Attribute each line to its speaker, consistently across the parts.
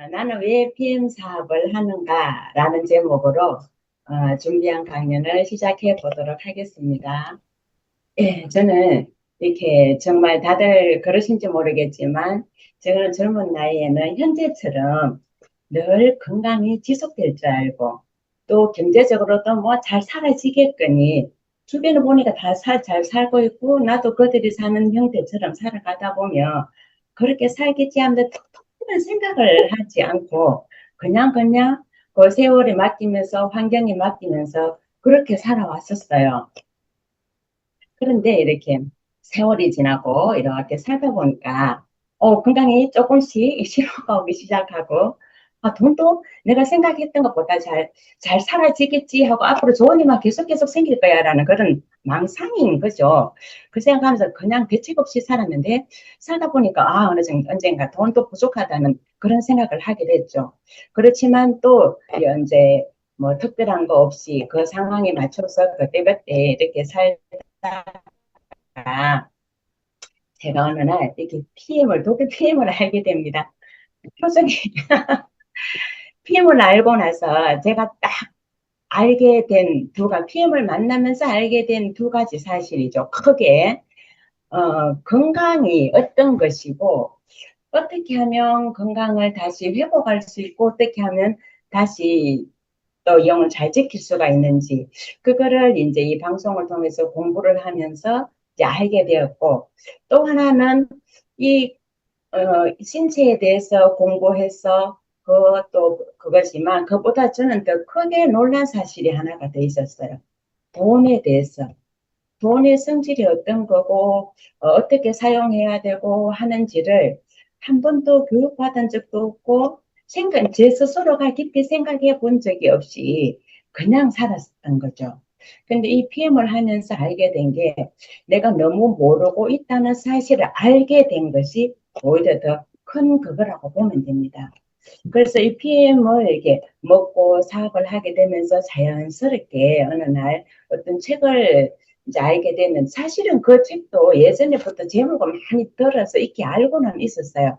Speaker 1: 나는 왜 PM 사업을 하는가라는 제목으로 준비한 강연을 시작해 보도록 하겠습니다. 예, 저는 이렇게 정말 다들 그러신지 모르겠지만, 저는 젊은 나이에는 현재처럼 늘 건강이 지속될 줄 알고, 또 경제적으로도 뭐 잘 살아지겠거니, 주변을 보니까 다 잘 살고 있고, 나도 그들이 사는 형태처럼 살아가다 보면, 그렇게 살겠지 하면서 특별한 생각을 하지 않고, 그냥 그 세월에 맡기면서, 환경에 맡기면서, 그렇게 살아왔었어요. 그런데 이렇게 세월이 지나고 이렇게 살다 보니까 건강이 조금씩 싫어가 오기 시작하고, 돈도 내가 생각했던 것보다 잘 살아지겠지 하고 앞으로 좋은 일만 계속 생길 거야라는 그런 망상인 거죠. 그 생각하면서 그냥 대책 없이 살았는데, 살다 보니까 어느 정도 언젠가 돈도 부족하다는 그런 생각을 하게 됐죠. 그렇지만 또 이제 뭐 특별한 거 없이 그 상황에 맞춰서 그때그때 이렇게 살다가, 제가 어느 날 이렇게 도쿄 PM을 알게 됩니다. 표정이 PM을 알고 나서 제가 딱 알게 된 PM을 만나면서 알게 된 두 가지 사실이죠. 크게 건강이 어떤 것이고, 어떻게 하면 건강을 다시 회복할 수 있고, 어떻게 하면 다시 또 영을 잘 지킬 수가 있는지, 그거를 이제 이 방송을 통해서 공부를 하면서 이제 알게 되었고, 또 하나는 이 신체에 대해서 공부해서 그것도 그것이지만, 그보다 저는 더 크게 놀란 사실이 하나가 더 있었어요. 돈에 대해서. 돈의 성질이 어떤 거고, 어떻게 사용해야 되고 하는지를 한 번도 교육받은 적도 없고, 제 스스로가 깊이 생각해 본 적이 없이 그냥 살았던 거죠. 근데 이 PM을 하면서 알게 된 게, 내가 너무 모르고 있다는 사실을 알게 된 것이 오히려 더 큰 그거라고 보면 됩니다. 그래서 이 PM을 이렇게 먹고 사업을 하게 되면서 자연스럽게 어느 날 어떤 책을 이제 알게 되면, 사실은 그 책도 예전에부터 제목을 많이 들어서 이렇게 알고는 있었어요.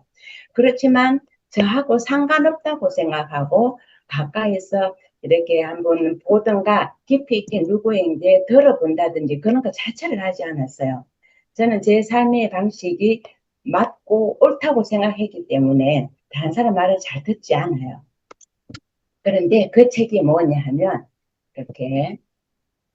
Speaker 1: 그렇지만 저하고 상관없다고 생각하고 가까이서 이렇게 한번 보든가 깊이 있게 누구에게 들어본다든지 그런 거 자체를 하지 않았어요. 저는 제 삶의 방식이 맞고 옳다고 생각했기 때문에 다른 사람 말을 잘 듣지 않아요. 그런데 그 책이 뭐냐 하면, 이렇게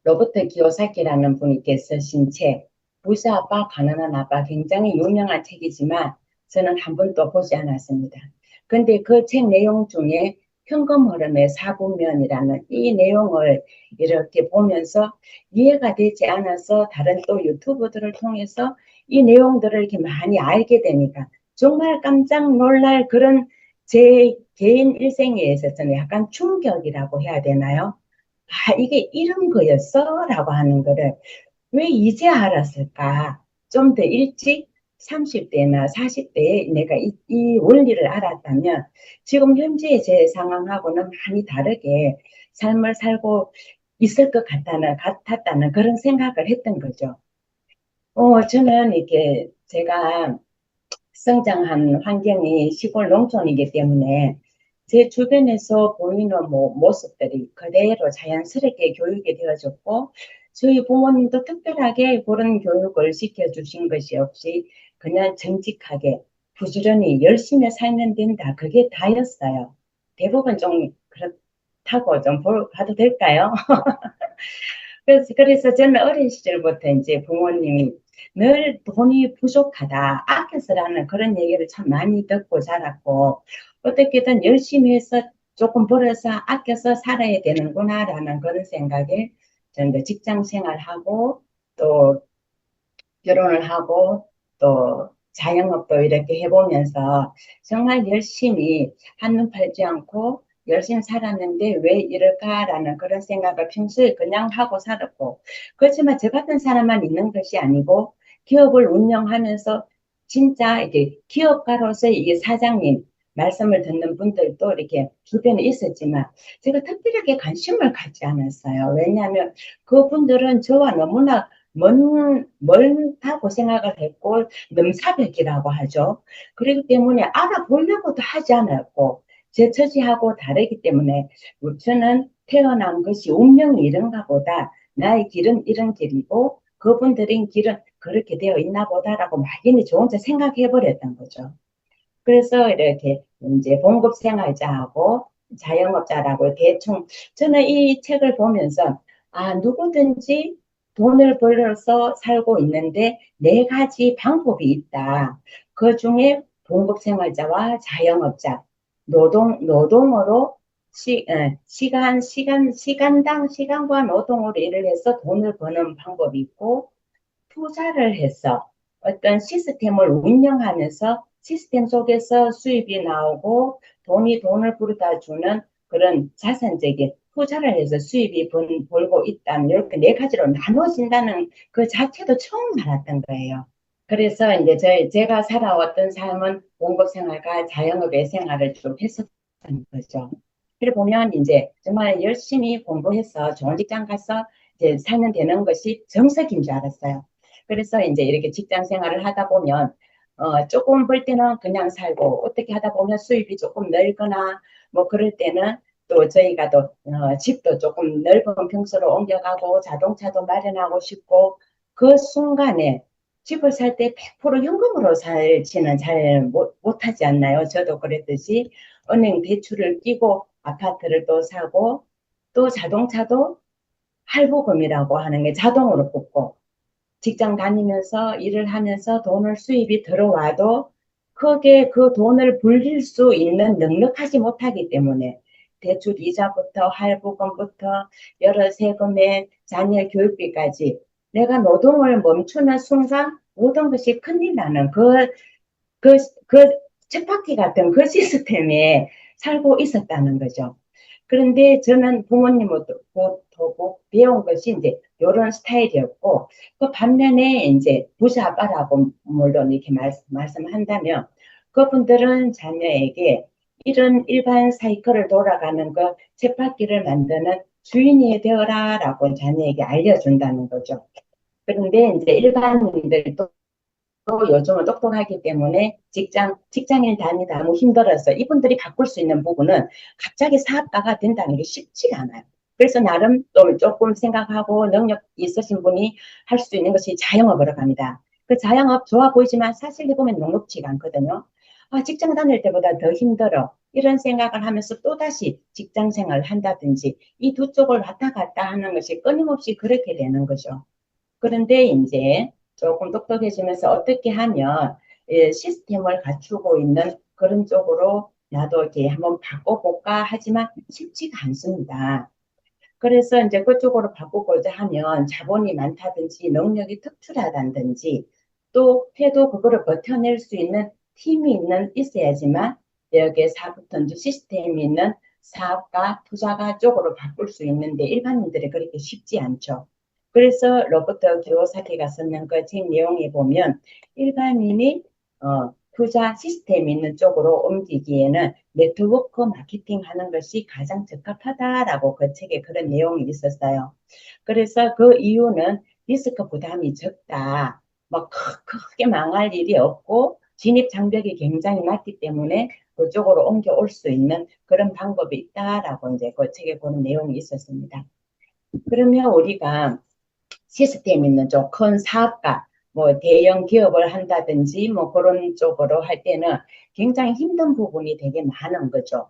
Speaker 1: 로버트 기요사키라는 분께서 쓰신 책, 부자 아빠, 가난한 아빠, 굉장히 유명한 책이지만 저는 한 번도 보지 않았습니다. 근데 그 책 내용 중에 현금 흐름의 사분면이라는 이 내용을 이렇게 보면서 이해가 되지 않아서 다른 또 유튜브들을 통해서 이 내용들을 이렇게 많이 알게 되니까 정말 깜짝 놀랄 그런, 제 개인 일생에 있어서는 약간 충격이라고 해야 되나요? 이게 이런 거였어? 라고 하는 거를 왜 이제 알았을까? 좀 더 일찍 30대나 40대에 내가 이 원리를 알았다면 지금 현재의 제 상황하고는 많이 다르게 삶을 살고 있을 것 같았다는 그런 생각을 했던 거죠. 저는 이렇게 제가 성장한 환경이 시골 농촌이기 때문에 제 주변에서 보이는 모습들이 그대로 자연스럽게 교육이 되어졌고, 저희 부모님도 특별하게 그런 교육을 시켜주신 것이 없이 그냥 정직하게 부지런히 열심히 살면 된다, 그게 다였어요. 대부분 좀 그렇다고 좀 봐도 될까요? 그래서 저는 어린 시절부터 이제 부모님이 늘 돈이 부족하다, 아껴 쓰라는 그런 얘기를 참 많이 듣고 자랐고, 어떻게든 열심히 해서 조금 벌어서 아껴서 살아야 되는구나라는 그런 생각에 저는 직장 생활하고 또 결혼을 하고 또 자영업도 이렇게 해보면서 정말 열심히 한눈 팔지 않고 열심히 살았는데 왜 이럴까라는 그런 생각을 평소에 그냥 하고 살았고, 그렇지만 저 같은 사람만 있는 것이 아니고 기업을 운영하면서 진짜 이게 기업가로서 이게 사장님 말씀을 듣는 분들도 이렇게 주변에 있었지만 제가 특별하게 관심을 갖지 않았어요. 왜냐하면 그분들은 저와 너무나 멀다고 생각을 했고, 넘사벽이라고 하죠. 그렇기 때문에 알아보려고도 하지 않았고, 제 처지하고 다르기 때문에 저는 태어난 것이 운명이 이런가 보다. 나의 길은 이런 길이고 그분들의 길은 그렇게 되어 있나 보다라고 막연히 저 혼자 생각해 버렸던 거죠. 그래서 이렇게 이제 봉급 생활자하고 자영업자라고 대충 저는 이 책을 보면서 누구든지 돈을 벌어서 살고 있는데 네 가지 방법이 있다. 그 중에 봉급 생활자와 자영업자, 노동으로 시간당 시간과 노동으로 일을 해서 돈을 버는 방법이 있고 투자를 해서 어떤 시스템을 운영하면서 시스템 속에서 수입이 나오고 돈이 돈을 벌어다 주는 그런 자산적인 투자를 해서 수입이 벌고 있다는 이렇게 네 가지로 나눠진다는 그 자체도 처음 알았던 거예요. 그래서 이제 제가 살아왔던 삶은 공급 생활과 자영업의 생활을 좀 했었던 거죠. 그래 보면 이제 정말 열심히 공부해서 좋은 직장 가서 이제 살면 되는 것이 정석인 줄 알았어요. 그래서 이제 이렇게 직장 생활을 하다 보면 조금 벌 때는 그냥 살고 어떻게 하다 보면 수입이 조금 늘거나 뭐 그럴 때는 또 저희가 또 집도 조금 넓은 평수로 옮겨가고 자동차도 마련하고 싶고 그 순간에 집을 살 때 100% 현금으로 살지는 잘 못하지 않나요? 저도 그랬듯이 은행 대출을 끼고 아파트를 또 사고 또 자동차도 할부금이라고 하는 게 자동으로 붙고 직장 다니면서 일을 하면서 돈을 수입이 들어와도 크게 그 돈을 불릴 수 있는 능력하지 못하기 때문에 대출 이자부터 할부금부터 여러 세금에 자녀 교육비까지 내가 노동을 멈추는 순간 모든 것이 큰일 나는 그, 그 쳇바퀴 같은 그 시스템에 살고 있었다는 거죠. 그런데 저는 부모님부터 보고 배운 것이 이제 이런 스타일이었고, 그 반면에 이제 부자 아빠라고 물론 이렇게 말씀한다면, 그분들은 자녀에게 이런 일반 사이클을 돌아가는 그 쳇바퀴를 만드는 주인이 되어라라고 자녀에게 알려준다는 거죠. 그런데 이제 일반인들도 요즘은 똑똑하기 때문에 직장인 다니다 너무 힘들어서 이분들이 바꿀 수 있는 부분은 갑자기 사업가가 된다는 게 쉽지가 않아요. 그래서 나름 또 조금 생각하고 능력 있으신 분이 할 수 있는 것이 자영업으로 갑니다. 그 자영업 좋아 보이지만 사실 해보면 녹록지가 않거든요. 직장 다닐 때보다 더 힘들어. 이런 생각을 하면서 또다시 직장 생활을 한다든지 이 두 쪽을 왔다 갔다 하는 것이 끊임없이 그렇게 되는 거죠. 그런데 이제 조금 똑똑해지면서 어떻게 하면 시스템을 갖추고 있는 그런 쪽으로 나도 이렇게 한번 바꿔볼까 하지만 쉽지가 않습니다. 그래서 이제 그쪽으로 바꾸고자 하면 자본이 많다든지 능력이 특출하다든지 또 해도 그거를 버텨낼 수 있는 팀이 있어야지만 여기에 사업부터 시스템이 있는 사업가, 투자가 쪽으로 바꿀 수 있는데 일반인들이 그렇게 쉽지 않죠. 그래서 로버트 기요사키가 썼는 그 책 내용에 보면 일반인이 투자 시스템이 있는 쪽으로 옮기기에는 네트워크 마케팅 하는 것이 가장 적합하다라고 그 책에 그런 내용이 있었어요. 그래서 그 이유는 리스크 부담이 적다. 뭐 크게 망할 일이 없고 진입 장벽이 굉장히 낮기 때문에 그쪽으로 옮겨올 수 있는 그런 방법이 있다라고 이제 그 책에 그런 내용이 있었습니다. 그러면 우리가 시스템 있는 좀 큰 사업가, 뭐 대형 기업을 한다든지 뭐 그런 쪽으로 할 때는 굉장히 힘든 부분이 되게 많은 거죠.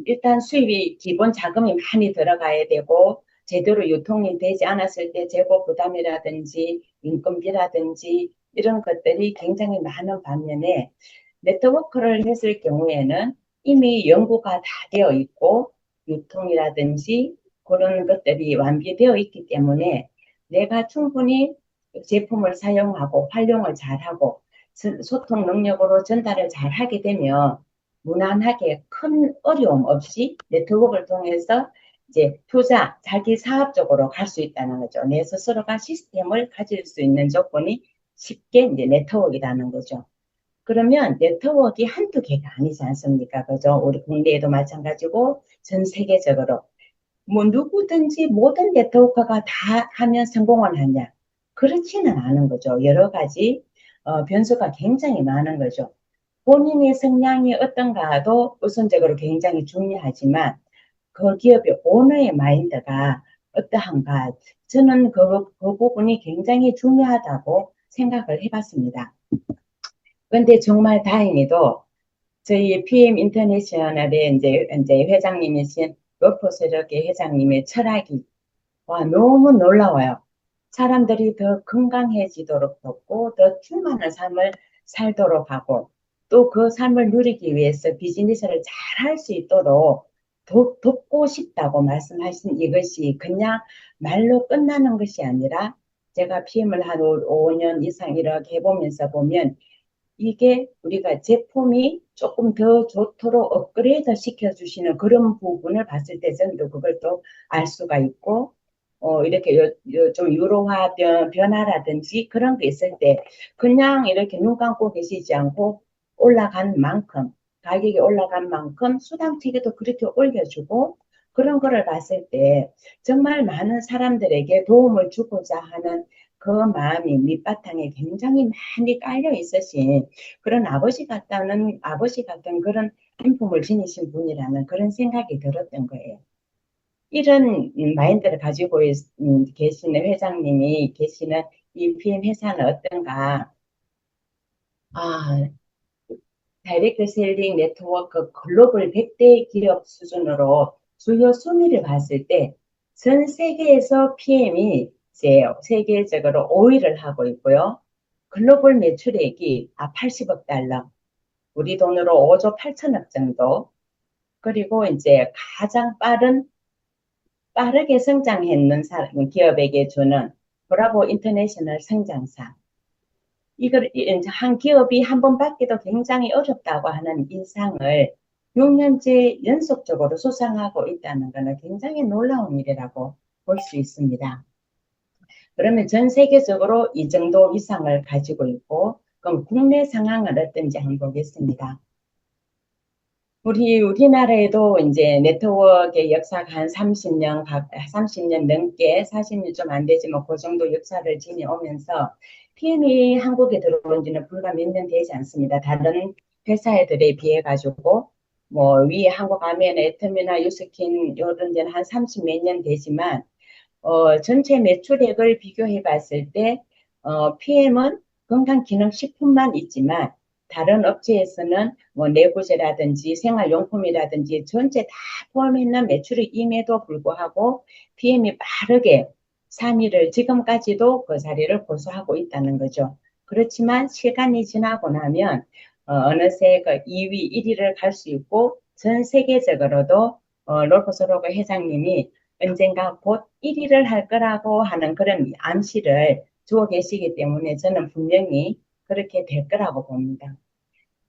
Speaker 1: 일단 수입이 기본 자금이 많이 들어가야 되고 제대로 유통이 되지 않았을 때 재고 부담이라든지 인건비라든지 이런 것들이 굉장히 많은 반면에 네트워크를 했을 경우에는 이미 연구가 다 되어 있고 유통이라든지 그런 것들이 완비되어 있기 때문에 내가 충분히 제품을 사용하고 활용을 잘하고 소통 능력으로 전달을 잘하게 되면 무난하게 큰 어려움 없이 네트워크를 통해서 이제 투자, 자기 사업 적으로 갈 수 있다는 거죠. 내 스스로가 시스템을 가질 수 있는 조건이 쉽게 이제 네트워크라는 거죠. 그러면 네트워크가 한두 개가 아니지 않습니까? 그죠? 우리 국내에도 마찬가지고 전 세계적으로. 뭐 누구든지 모든 네트워크가 다 하면 성공을 하냐? 그렇지는 않은 거죠. 여러 가지 변수가 굉장히 많은 거죠. 본인의 성향이 어떤가도 우선적으로 굉장히 중요하지만 그 기업의 오너의 마인드가 어떠한가 저는 그 부분이 굉장히 중요하다고 생각을 해봤습니다. 그런데 정말 다행히도 저희 PM 인터내셔널의 이제 회장님이신 로퍼스럽게 회장님의 철학이 와, 너무 놀라워요. 사람들이 더 건강해지도록 돕고 더 충만한 삶을 살도록 하고 또 그 삶을 누리기 위해서 비즈니스를 잘 할 수 있도록 돕고 싶다고 말씀하신 이것이 그냥 말로 끝나는 것이 아니라 제가 PM을 한 5년 이상 이렇게 해보면서 보면 이게 우리가 제품이 조금 더 좋도록 업그레이드 시켜주시는 그런 부분을 봤을 때 저는 또 그걸 또 알 수가 있고, 이렇게 좀 유로화 변화라든지 그런 게 있을 때 그냥 이렇게 눈 감고 계시지 않고 올라간 만큼, 가격이 올라간 만큼 수당체계도 그렇게 올려주고 그런 거를 봤을 때 정말 많은 사람들에게 도움을 주고자 하는 그 마음이 밑바탕에 굉장히 많이 깔려 있으신 그런 아버지 같은 그런 인품을 지니신 분이라는 그런 생각이 들었던 거예요. 이런 마인드를 가지고 계시는 회장님이 계시는 이 PM 회사는 어떤가? 아, 다이렉트 셀링 네트워크 글로벌 100대 기업 수준으로 주요 순위를 봤을 때 전 세계에서 PM이 이제 세계적으로 5위를 하고 있고요. 글로벌 매출액이 80억 달러, 우리 돈으로 5조 8천억 정도. 그리고 이제 가장 빠르게 성장했는 기업에게 주는 브라보 인터내셔널 성장상. 이걸 이제 한 기업이 한 번 받기도 굉장히 어렵다고 하는 인상을 6년째 연속적으로 수상하고 있다는 것은 굉장히 놀라운 일이라고 볼 수 있습니다. 그러면 전 세계적으로 이 정도 이상을 가지고 있고, 그럼 국내 상황은 어떤지 한번 보겠습니다. 우리나라에도 이제 네트워크의 역사가 한 30년 넘게, 40년 좀 안 되지만 그 정도 역사를 지내오면서 PM이 한국에 들어온 지는 불과 몇 년 되지 않습니다. 다른 회사들에 비해 가지고 뭐 위에 한국 가면 애터미나 유스킨 이런 데는 한 30 몇 년 되지만 전체 매출액을 비교해 봤을 때 PM은 건강기능식품만 있지만 다른 업체에서는 뭐 내구재라든지 생활용품이라든지 전체 다 포함했는 매출액임에도 불구하고 PM이 빠르게 3위를 지금까지도 그 자리를 고수하고 있다는 거죠. 그렇지만 시간이 지나고 나면 어느새 그 2위, 1위를 갈 수 있고 전 세계적으로도 롤코스로그 회장님이 언젠가 곧 1위를 할 거라고 하는 그런 암시를 주어 계시기 때문에 저는 분명히 그렇게 될 거라고 봅니다.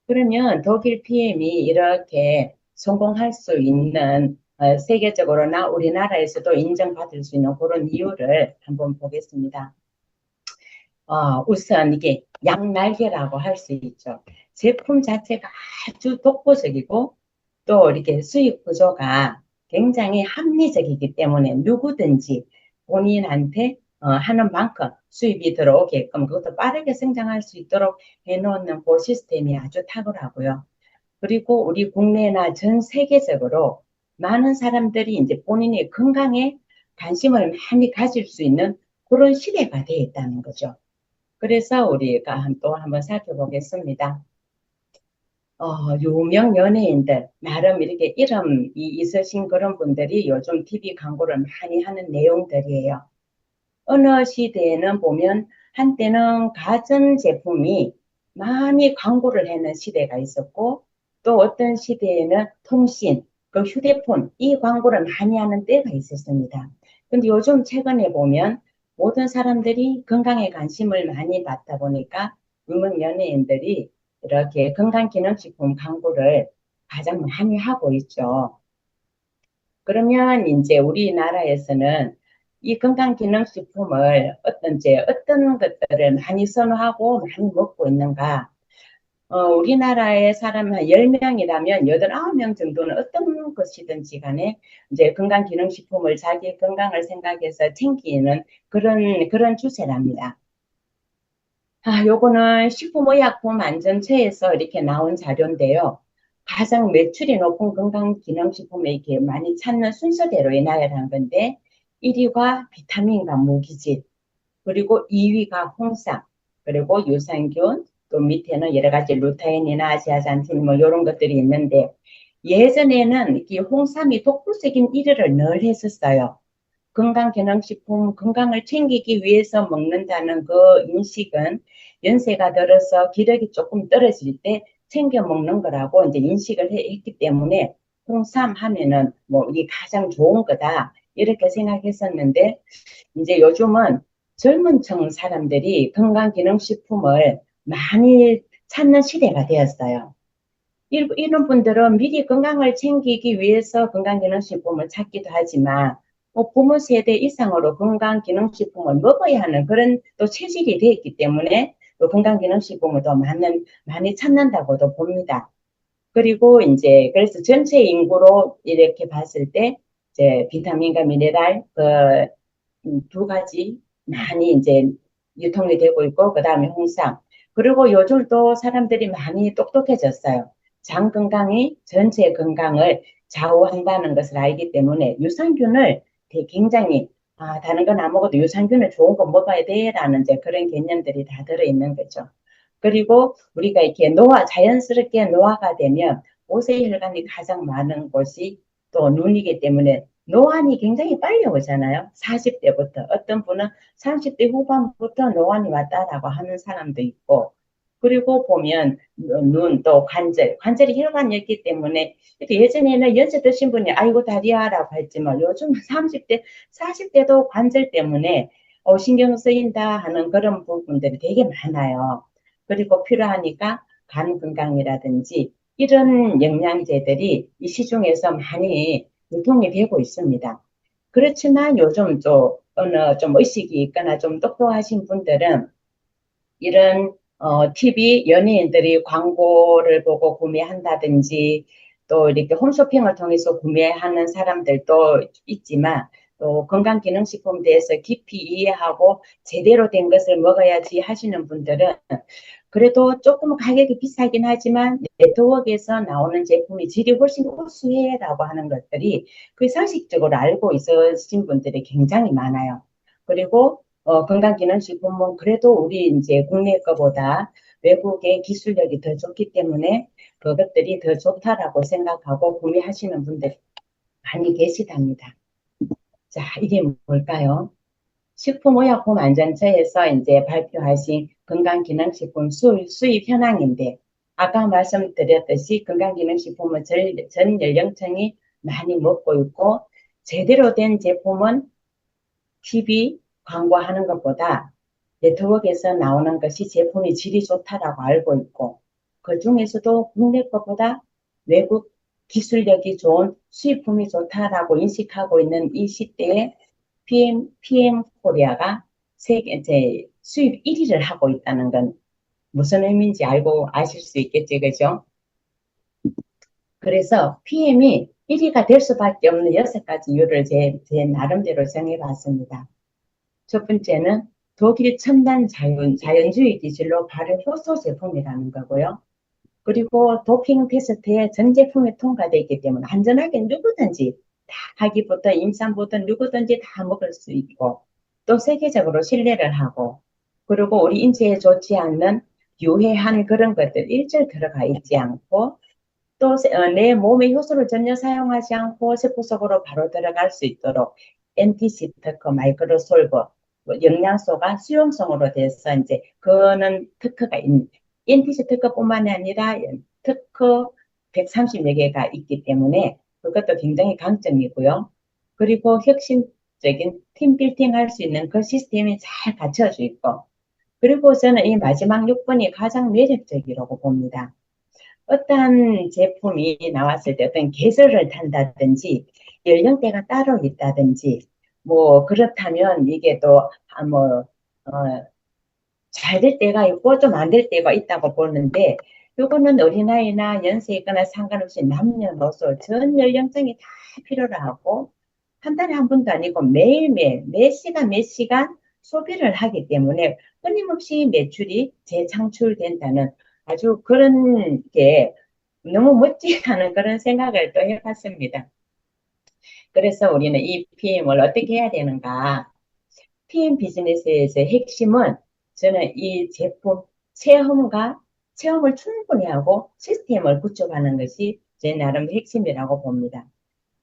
Speaker 1: 그러면 독일 PM이 이렇게 성공할 수 있는 세계적으로나 우리나라에서도 인정받을 수 있는 그런 이유를 한번 보겠습니다. 우선 이게 양날개라고 할 수 있죠. 제품 자체가 아주 독보적이고 또 이렇게 수익 구조가 굉장히 합리적이기 때문에 누구든지 본인한테 하는 만큼 수입이 들어오게끔 그것도 빠르게 성장할 수 있도록 해놓는 그 시스템이 아주 탁월하고요. 그리고 우리 국내나 전 세계적으로 많은 사람들이 이제 본인의 건강에 관심을 많이 가질 수 있는 그런 시대가 되어 있다는 거죠. 그래서 우리가 또 한번 살펴보겠습니다. 유명 연예인들, 나름 이렇게 이름이 있으신 그런 분들이 요즘 TV 광고를 많이 하는 내용들이에요. 어느 시대에는 보면 한때는 가전제품이 많이 광고를 하는 시대가 있었고 또 어떤 시대에는 통신, 그 휴대폰, 이 광고를 많이 하는 때가 있었습니다. 근데 요즘 최근에 보면 모든 사람들이 건강에 관심을 많이 받다 보니까 유명 연예인들이 이렇게 건강기능식품 광고를 가장 많이 하고 있죠. 그러면 이제 우리나라에서는 이 건강기능식품을 어떤 것들을 많이 선호하고 많이 먹고 있는가? 우리나라의 사람 한 10명이라면 8, 9명 정도는 어떤 것이든지 간에 이제 건강기능식품을 자기 건강을 생각해서 챙기는 그런 추세랍니다. 요거는 식품의약품 안전처에서 이렇게 나온 자료인데요. 가장 매출이 높은 건강기능식품에 이렇게 많이 찾는 순서대로 나열한 건데, 1위가 비타민과 무기질, 그리고 2위가 홍삼, 그리고 유산균, 또 밑에는 여러 가지 루테인이나 아지아잔틴 뭐 이런 것들이 있는데, 예전에는 이 홍삼이 독보적인 1위를 늘 했었어요. 건강기능식품, 건강을 챙기기 위해서 먹는다는 그 인식은 연세가 들어서 기력이 조금 떨어질 때 챙겨 먹는 거라고 이제 인식을 했기 때문에 홍삼 하면은 뭐 이게 가장 좋은 거다 이렇게 생각했었는데, 이제 요즘은 젊은 층 사람들이 건강기능식품을 많이 찾는 시대가 되었어요. 이런 분들은 미리 건강을 챙기기 위해서 건강기능식품을 찾기도 하지만, 부모 세대 이상으로 건강기능식품을 먹어야 하는 그런 또 체질이 되어 있기 때문에 또 건강기능식품을 더 많이 찾는다고도 봅니다. 그리고 이제 그래서 전체 인구로 이렇게 봤을 때 이제 비타민과 미네랄 두 가지 많이 이제 유통이 되고 있고, 그 다음에 홍삼. 그리고 요즘 또 사람들이 많이 똑똑해졌어요. 장 건강이 전체 건강을 좌우한다는 것을 알기 때문에 유산균을 굉장히, 다른 건 안 먹어도 유산균을 좋은 거 먹어야 돼라는 이제 그런 개념들이 다 들어있는 거죠. 그리고 우리가 이렇게 자연스럽게 노화가 되면 모세혈 혈관이 가장 많은 곳이 또 눈이기 때문에 노안이 굉장히 빨리 오잖아요. 40대부터. 어떤 분은 30대 후반부터 노안이 왔다라고 하는 사람도 있고, 그리고 보면 눈, 또 관절이 혈관이었기 때문에 예전에는 연세 드신 분이 아이고 다리야라고 했지만 요즘 30대, 40대도 관절 때문에 신경 쓰인다 하는 그런 부분들이 되게 많아요. 그리고 필요하니까 간 건강이라든지 이런 영양제들이 이 시중에서 많이 유통이 되고 있습니다. 그렇지만 요즘 좀 어느 좀 의식이 있거나 좀 똑똑하신 분들은 이런 TV 연예인들이 광고를 보고 구매한다든지 또 이렇게 홈쇼핑을 통해서 구매하는 사람들도 있지만, 또 건강기능식품에 대해서 깊이 이해하고 제대로 된 것을 먹어야지 하시는 분들은 그래도 조금 가격이 비싸긴 하지만 네트워크에서 나오는 제품이 질이 훨씬 우수해라고 하는 것들이 그 상식적으로 알고 있으신 분들이 굉장히 많아요. 그리고 건강기능식품은 그래도 우리 이제 국내 거보다 외국의 기술력이 더 좋기 때문에 그것들이 더 좋다라고 생각하고 구매하시는 분들이 많이 계시답니다. 자, 이게 뭘까요? 식품의약품안전처에서 이제 발표하신 건강기능식품 수입 현황인데, 아까 말씀드렸듯이 건강기능식품은 전 연령층이 많이 먹고 있고, 제대로 된 제품은 TV 광고하는 것보다 네트워크에서 나오는 것이 제품이 질이 좋다라고 알고 있고, 그 중에서도 국내 것보다 외국 기술력이 좋은 수입품이 좋다라고 인식하고 있는 이 시대에 PM 코리아가 세계 이제 수입 1위를 하고 있다는 건 무슨 의미인지 알고 아실 수 있겠지, 그죠? 그래서 PM이 1위가 될 수밖에 없는 6가지 이유를 제 나름대로 정해봤습니다. 첫 번째는 독일 첨단 자연주의 기술로 발효 효소 제품이라는 거고요. 그리고 도핑 테스트에 전 제품이 통과되어 있기 때문에 안전하게 누구든지 다 아기부터 임산부터 누구든지 다 먹을 수 있고, 또 세계적으로 신뢰를 하고, 그리고 우리 인체에 좋지 않는 유해한 그런 것들 일절 들어가 있지 않고, 또 내 몸의 효소를 전혀 사용하지 않고 세포 속으로 바로 들어갈 수 있도록 엔티시트커 마이크로솔버 영양소가 수용성으로 돼서 이제 그거는 특허가 있는, 엔티시트커뿐만이 아니라 특허 130여 개가 있기 때문에 그것도 굉장히 강점이고요. 그리고 혁신적인 팀 빌딩 할 수 있는 그 시스템이 잘 갖춰져 있고, 그리고 저는 이 마지막 6번이 가장 매력적이라고 봅니다. 어떠한 제품이 나왔을 때 어떤 계절을 탄다든지 연령대가 따로 있다든지 뭐 그렇다면 이게 또 뭐 잘 될 때가 있고 좀 안 될 때가 있다고 보는데, 이거는 어린아이나 연세 있거나 상관없이 남녀노소 전 연령층이 다 필요로 하고, 한 달에 한 번도 아니고 매일매일 몇 시간 몇 시간 소비를 하기 때문에 끊임없이 매출이 재창출된다는 아주 그런 게 너무 멋지다는 그런 생각을 또 해봤습니다. 그래서 우리는 이 PM을 어떻게 해야 되는가? PM 비즈니스에서의 핵심은 저는 이 제품 체험을 충분히 하고 시스템을 구축하는 것이 제 나름 핵심이라고 봅니다.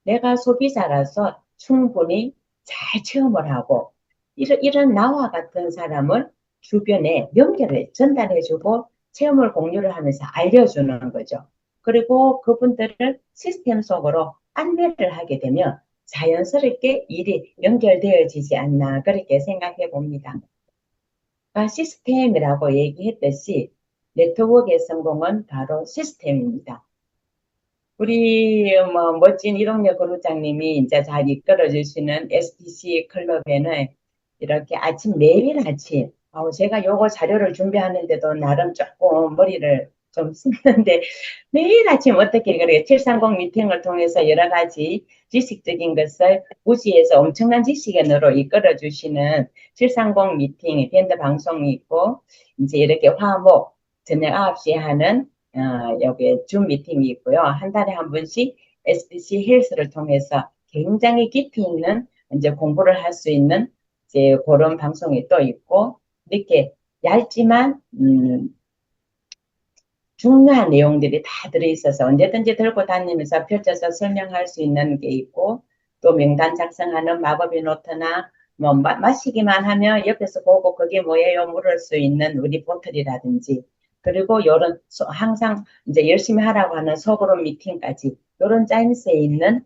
Speaker 1: 내가 소비자라서 충분히 잘 체험을 하고 이런 나와 같은 사람을 주변에 연결해 전달해주고 체험을 공유를 하면서 알려주는 거죠. 그리고 그분들을 시스템 속으로 안내를 하게 되면 자연스럽게 일이 연결되어지지 않나 그렇게 생각해 봅니다. 시스템이라고 얘기했듯이 네트워크의 성공은 바로 시스템입니다. 우리 뭐 멋진 이동엽 그루장님이 이제 잘 이끌어 주시는 STC 클럽에는 이렇게 매일 아침, 제가 요거 자료를 준비하는데도 나름 조금 머리를 좀 쓰는데 매일 아침 어떻게 그래 730 미팅을 통해서 여러 가지 지식적인 것을 우지에서 엄청난 지식인으로 이끌어 주시는 730 미팅 밴드 방송이 있고 이제 이렇게 화목 저녁 9시에 하는 여기 줌 미팅이 있고요. 한 달에 한 번씩 SBC 헬스를 통해서 굉장히 깊이 있는 이제 공부를 할 수 있는 이제 그런 방송이 또 있고 이렇게 얇지만 중요한 내용들이 다 들어있어서 언제든지 들고 다니면서 펼쳐서 설명할 수 있는 게 있고 또 명단 작성하는 마법의 노트나 뭐 마시기만 하면 옆에서 보고 그게 뭐예요 물을 수 있는 우리 보틀이라든지 그리고 요런 항상 이제 열심히 하라고 하는 소그룹 미팅까지 요런 짜임새에 있는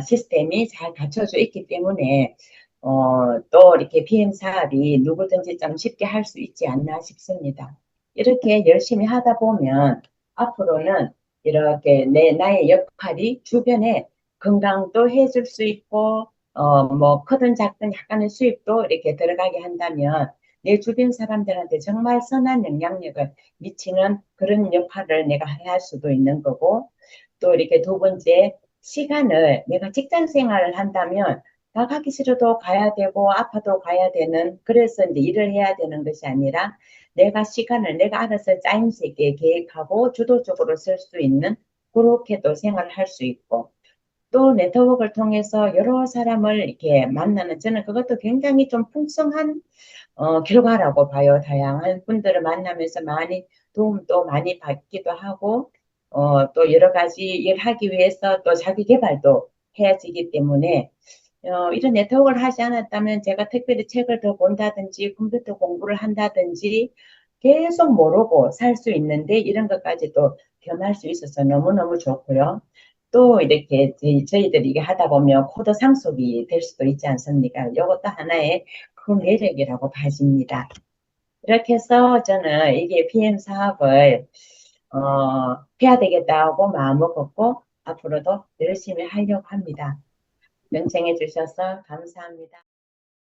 Speaker 1: 시스템이 잘 갖춰져 있기 때문에 또 이렇게 PM 사업이 누구든지 좀 쉽게 할 수 있지 않나 싶습니다. 이렇게 열심히 하다 보면 앞으로는 이렇게 나의 역할이 주변에 건강도 해줄 수 있고, 뭐, 크든 작든 약간의 수입도 이렇게 들어가게 한다면 내 주변 사람들한테 정말 선한 영향력을 미치는 그런 역할을 내가 해야 할 수도 있는 거고, 또 이렇게 두 번째, 시간을 내가 직장 생활을 한다면 나가기 싫어도 가야 되고, 아파도 가야 되는, 그래서 이제 일을 해야 되는 것이 아니라 내가 시간을 내가 알아서 짜임새 있게 계획하고 주도적으로 쓸 수 있는 그렇게도 생활을 할 수 있고 또 네트워크를 통해서 여러 사람을 이렇게 만나는 저는 그것도 굉장히 좀 풍성한 결과라고 봐요. 다양한 분들을 만나면서 많이 도움도 많이 받기도 하고 또 여러 가지 일을 하기 위해서 또 자기 개발도 해야지기 때문에 이런 네트워크를 하지 않았다면 제가 특별히 책을 더 본다든지 컴퓨터 공부를 한다든지 계속 모르고 살 수 있는데 이런 것까지도 변할 수 있어서 너무너무 좋고요. 또 이렇게 저희들이 이게 하다 보면 코드 상속이 될 수도 있지 않습니까? 이것도 하나의 큰 매력이라고 봐집니다. 이렇게 해서 저는 이게 PM 사업을 해야 되겠다고 마음먹었고 앞으로도 열심히 하려고 합니다. 명청해 주셔서 감사합니다.